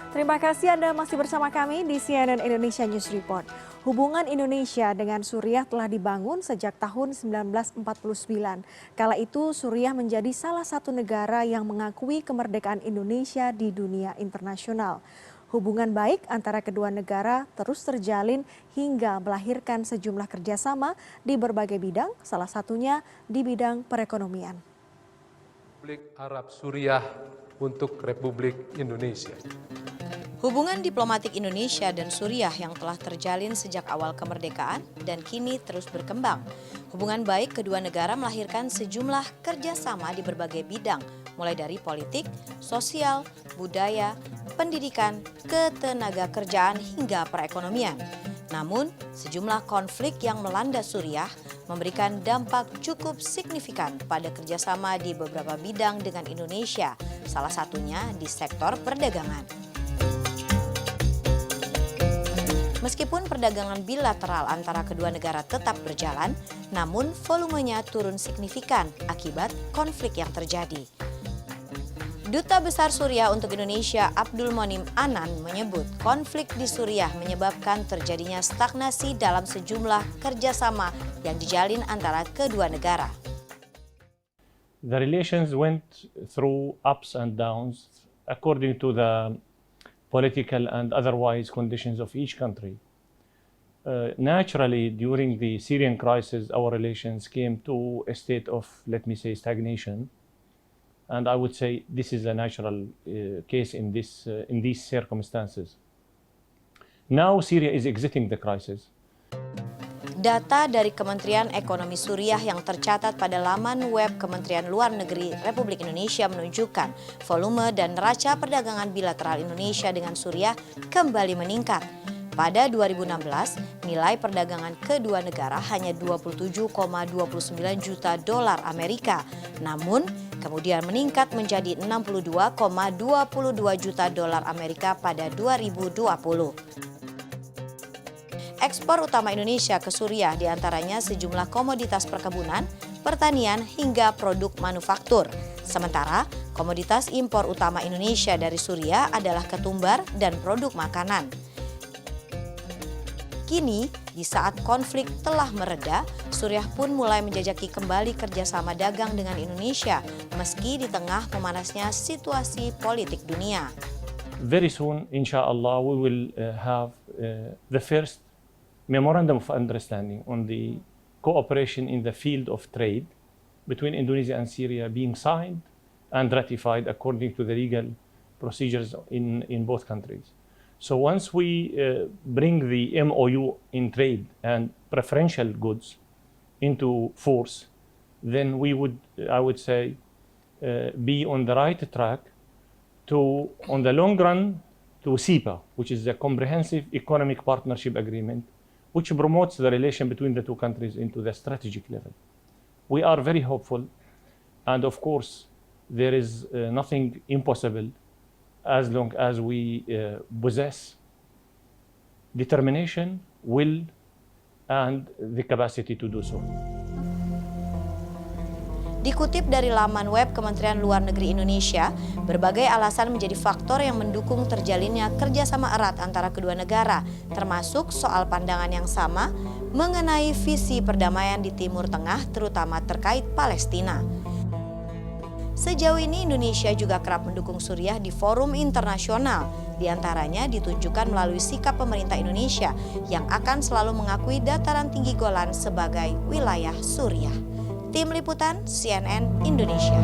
Terima kasih Anda masih bersama kami di CNN Indonesia News Report. Hubungan Indonesia dengan Suriah telah dibangun sejak tahun 1949. Kala itu Suriah menjadi salah satu negara yang mengakui kemerdekaan Indonesia di dunia internasional. Hubungan baik antara kedua negara terus terjalin hingga melahirkan sejumlah kerjasama di berbagai bidang, salah satunya di bidang perekonomian. Republik Arab Suriah untuk Republik Indonesia. Hubungan diplomatik Indonesia dan Suriah yang telah terjalin sejak awal kemerdekaan dan kini terus berkembang. Hubungan baik kedua negara melahirkan sejumlah kerjasama di berbagai bidang, mulai dari politik, sosial, budaya, pendidikan, ketenaga kerjaan hingga perekonomian. Namun, sejumlah konflik yang melanda Suriah memberikan dampak cukup signifikan pada kerjasama di beberapa bidang dengan Indonesia, salah satunya di sektor perdagangan. Meskipun perdagangan bilateral antara kedua negara tetap berjalan, namun volumenya turun signifikan akibat konflik yang terjadi. Duta Besar Suriah untuk Indonesia Abdul Monim Anan menyebut konflik di Suriah menyebabkan terjadinya stagnasi dalam sejumlah kerjasama yang dijalin antara kedua negara. The relations went through ups and downs according to the political and otherwise conditions of each country. Naturally, during the Syrian crisis, our relations came to a state of, let me say, stagnation. And I would say this is a natural case in these circumstances. Now Syria is exiting the crisis. Data dari Kementerian Ekonomi Suriah yang tercatat pada laman web Kementerian Luar Negeri Republik Indonesia menunjukkan volume dan neraca perdagangan bilateral Indonesia dengan Suriah kembali meningkat. Pada 2016, nilai perdagangan kedua negara hanya 27,29 juta dolar Amerika, namun kemudian meningkat menjadi 62,22 juta dolar Amerika pada 2020. Ekspor utama Indonesia ke Suriah diantaranya sejumlah komoditas perkebunan, pertanian, hingga produk manufaktur. Sementara komoditas impor utama Indonesia dari Suriah adalah ketumbar dan produk makanan. Kini, di saat konflik telah mereda, Suriah pun mulai menjajaki kembali kerjasama dagang dengan Indonesia, meski di tengah memanasnya situasi politik dunia. Very soon, inshallah, we will have the first Memorandum of Understanding on the cooperation in the field of trade between Indonesia and Syria being signed and ratified according to the legal procedures in both countries. So once we bring the MOU in trade and preferential goods into force, then we would, I would say, be on the right track to, on the long run, to CEPA, which is the Comprehensive Economic Partnership Agreement, which promotes the relation between the two countries into the strategic level. We are very hopeful, and of course, there is nothing impossible as long as we possess determination, will, and the capacity to do so. Dikutip dari laman web Kementerian Luar Negeri Indonesia, berbagai alasan menjadi faktor yang mendukung terjalinnya kerjasama erat antara kedua negara, termasuk soal pandangan yang sama mengenai visi perdamaian di Timur Tengah, terutama terkait Palestina. Sejauh ini Indonesia juga kerap mendukung Suriah di forum internasional, diantaranya ditunjukkan melalui sikap pemerintah Indonesia yang akan selalu mengakui dataran tinggi Golan sebagai wilayah Suriah. Tim Liputan CNN Indonesia.